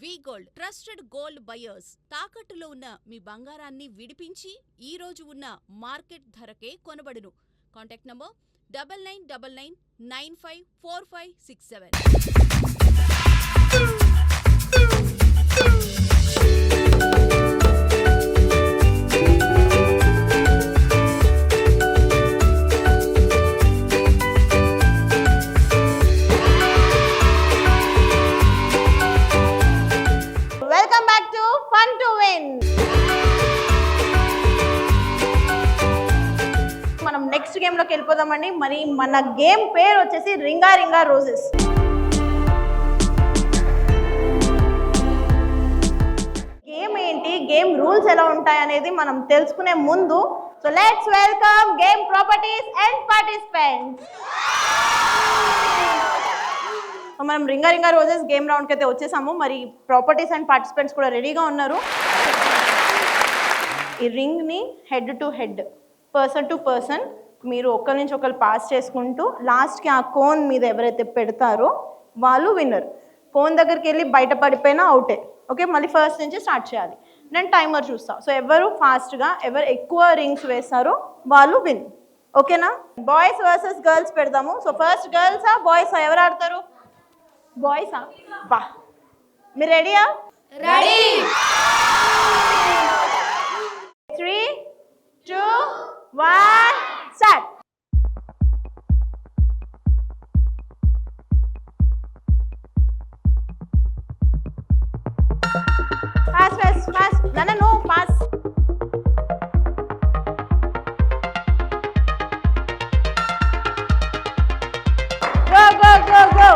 వి gold trusted gold buyers తాకట్టులో ఉన్న మీ బంగారాన్ని విడిపించి ఈ రోజు ఉన్న మార్కెట్ ధరకే కొనబడును. Contact number 9999954667. Welcome back to fun to win. మనం నెక్స్ట్ గేమ్ లోకి వెళ్ళిపోదామండి. మరి మన గేమ్ పేరు వచ్చేసి రింగా రింగా రోజెస్. గేమ్ ఏంటి, గేమ్ రూల్స్ ఎలా ఉంటాయి అనేది మనం తెలుసుకునే ముందు so let's welcome game properties and participants. మనం రింగా రింగా రోజెస్ గేమ్ రౌండ్కి అయితే వచ్చేసాము. మరి ప్రాపర్టీస్ అండ్ పార్టిసిపెంట్స్ కూడా రెడీగా ఉన్నారు. ఈ రింగ్ని head to head, person to person మీరు ఒకరి నుంచి ఒకరు పాస్ చేసుకుంటూ లాస్ట్కి ఆ కోన్ మీద ఎవరైతే పెడతారో వాళ్ళు విన్నర్. కోన్ దగ్గరికి వెళ్ళి బయట పడిపోయినా అవుటే. ఓకే, మళ్ళీ ఫస్ట్ నుంచి స్టార్ట్ చేయాలి. నేను టైమర్ చూస్తాను. సో ఎవరు ఫాస్ట్గా ఎవరు ఎక్కువ రింగ్స్ వేస్తారో వాళ్ళు విన్. ఓకేనా? బాయ్స్ వర్సెస్ గర్ల్స్ పెడదాము. సో ఫస్ట్ గర్ల్సా బాయ్సా ఎవరు ఆడతారు? బాయ్సా? బా, మీరు రెడీయా? Ready. 3, 2, 1 start. Fast fast fast. నన్ను no fast. Go go go go.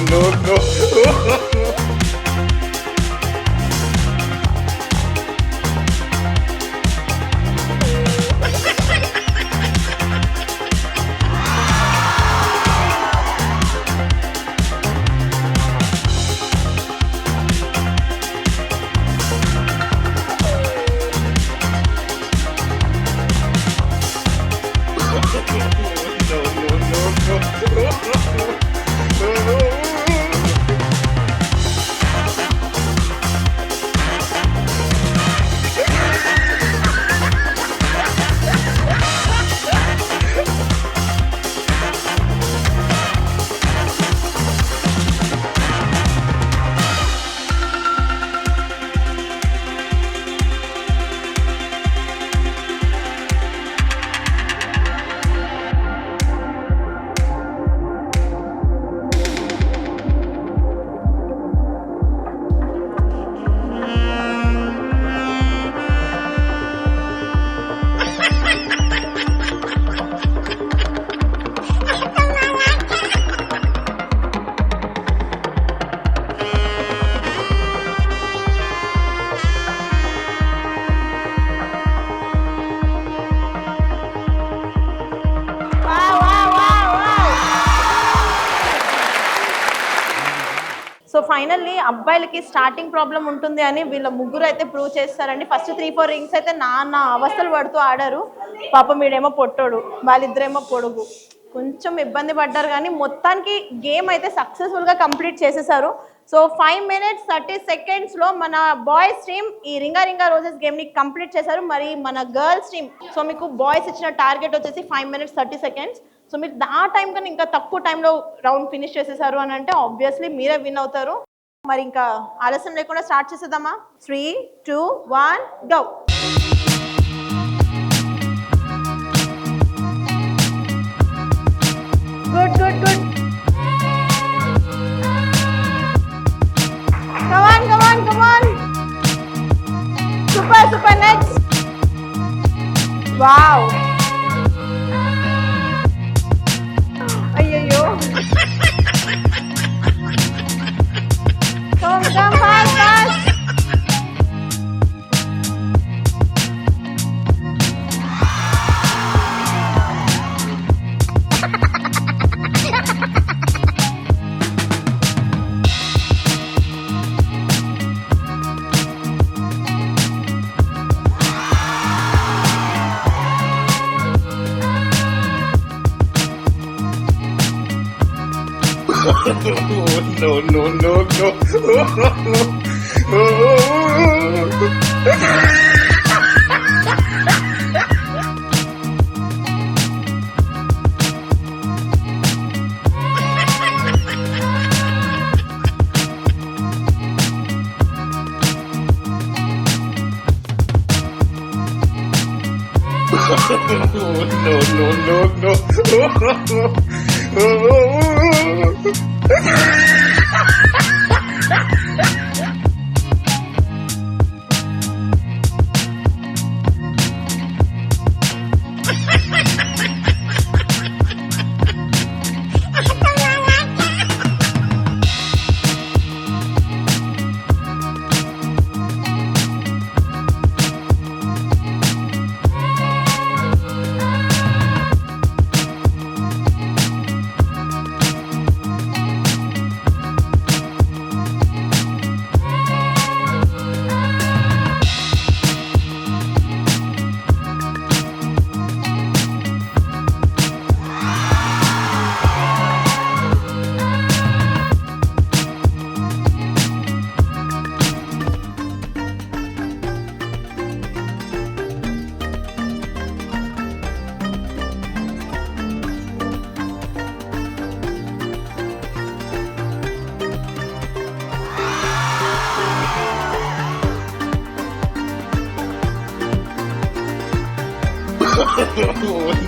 No. Finally అబ్బాయిలకి స్టార్టింగ్ ప్రాబ్లం ఉంటుంది అని వీళ్ళ ముగ్గురు అయితే ప్రూవ్ చేస్తారండి. ఫస్ట్ 3-4 రింగ్స్ అయితే నాన్న అవస్థలు పడుతూ ఆడారు. పాపం వీడేమో పొట్టోడు, వాళ్ళిద్దరేమో పొడుగు, కొంచెం ఇబ్బంది పడ్డారు. కానీ మొత్తానికి గేమ్ అయితే సక్సెస్ఫుల్గా కంప్లీట్ చేసేసారు. సో 5 minutes 30 secondsలో మన బాయ్స్ టీమ్ ఈ రింగా రింగా రోజెస్ గేమ్ని కంప్లీట్ చేశారు. మరి మన గర్ల్స్ టీమ్, సో మీకు బాయ్స్ ఇచ్చిన టార్గెట్ వచ్చేసి 5 minutes 30 seconds. సో మీరు ఆ టైం కన్నా ఇంకా తక్కువ టైంలో రౌండ్ ఫినిష్ చేసేసారు అని అంటే ఆబ్వియస్లీ మీరే విన్ అవుతారు. మరి ఇంకా ఆలస్యం లేకుండా స్టార్ట్ చేసేద్దామా? 3, 2, 1 go. Good good good. Come on, come on, come on. Super, super, next. Wow. Ayyo. Come, come, fast, fast. No, no, no, no.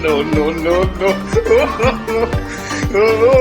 No, no, no, no. No, no, no, no.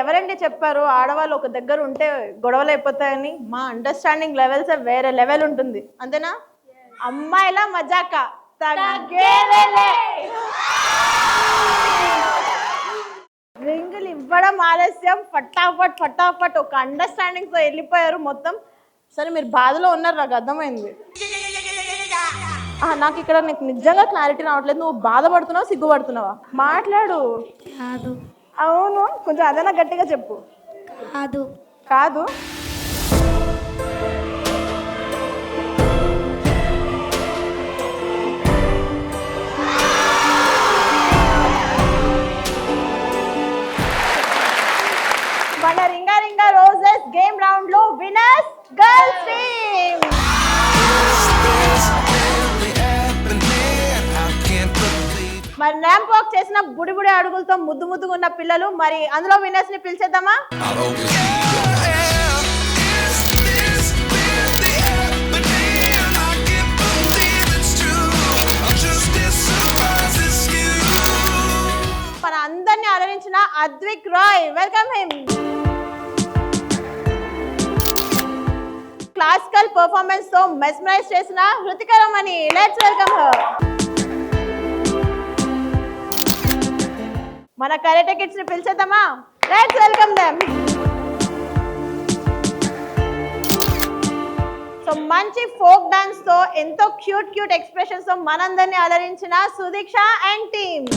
ఎవరండి చెప్పారు ఆడవాళ్ళు ఒక దగ్గర ఉంటే గొడవలు అయిపోతాయని? మా understanding levels వేరే level ఉంటుంది, అంతేనా? అమ్మాయిల మజాక తగ్గేదేలే. రింగులు ఇవ్వడం ఆలస్యం, ఫటాఫట్ ఫటాఫట్ ఒక అండర్స్టాండింగ్తో వెళ్ళిపోయారు మొత్తం. సరే మీరు బాధలో ఉన్నారు, నాకు అర్థమైంది. నాకు ఇక్కడ నీకు నిజంగా క్లారిటీ రావట్లేదు. నువ్వు బాధపడుతున్నావా సిగ్గుపడుతున్నావా? మాట్లాడు. అవును, కొంచెం అదైనా గట్టిగా చెప్పు. కాదు కాదు మన రింగా రింగా రోజెస్ గేమ్ రౌండ్ లో విన్నర్స్ గర్ల్స్ టీమ్. మరి ర్యాంప్ వాక్ చేసిన బుడి బుడి అడుగులతో ముద్దు ముద్దుగా ఉన్న పిల్లలు, మరి అందులో విన్నర్స్ ని పిలిచేద్దామా? మన అందరినీ అలరించిన Advik Roy, welcome him. Classical performance తో మెస్మరైజ్ చేసిన Hruthika Ramani. Let's welcome her. మన కరాటే కిడ్స్ ని పిలిచేద్దామా? Let's welcome them. సో మంచి ఫోక్ డాన్స్ తో ఎంతో క్యూట్ ఎక్స్ప్రెషన్స్ తో మనందరినీ అలరించిన సుదీక్ష అండ్ టీమ్.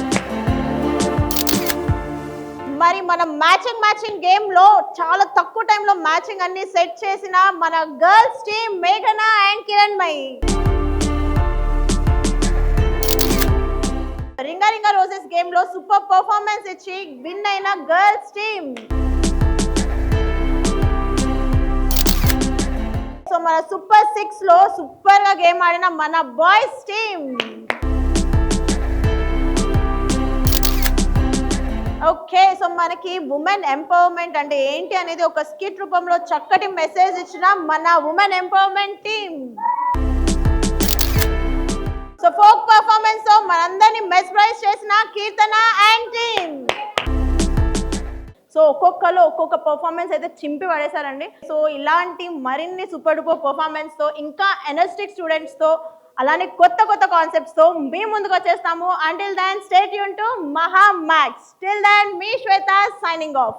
మరి మన మ్యాచింగ్ గేమ్ లో చాలా తక్కువ టైంలో మ్యాచింగ్ అన్ని సెట్ చేసిన మన గర్ల్స్ టీమ్ మేఘన అండ్ కిరణ్మయి. రింగా రోజెస్ గేమ్ లో సూపర్ పర్ఫార్మెన్స్ ఇచ్చి విన్ అయిన గర్ల్స్ టీమ్. సో మన సూపర్ 6 లో సూపర్ గా గేమ్ ఆడిన మన బాయ్స్ టీమ్. ఓకే, సో మనకి ఉమెన్ ఎంపవర్మెంట్ అంటే ఏంటి అనేది ఒక స్కిట్ రూపంలో చక్కటి మెసేజ్ ఇచ్చిన మన women empowerment team. So folk performance తో మనందరినీ మెస్మరైజ్ చేసిన కీర్తన అండ్ టీమ్. సో ఒక్కొక్కరు ఒక్కొక్క పర్ఫార్మెన్స్ అయితే చింపి పడేశారండి. సో ఇలాంటి మరిన్ని సూపర్ డూపర్ పర్ఫార్మెన్స్ తో ఇంకా ఎనర్జెటిక్ స్టూడెంట్స్ తో అలానే కొత్త కాన్సెప్ట్స్ తో మీ ముందుకు వచ్చేస్తాము. Until then stay tune to Mahaa Max. Till then మీ శ్వేత సైనింగ్ ఆఫ్.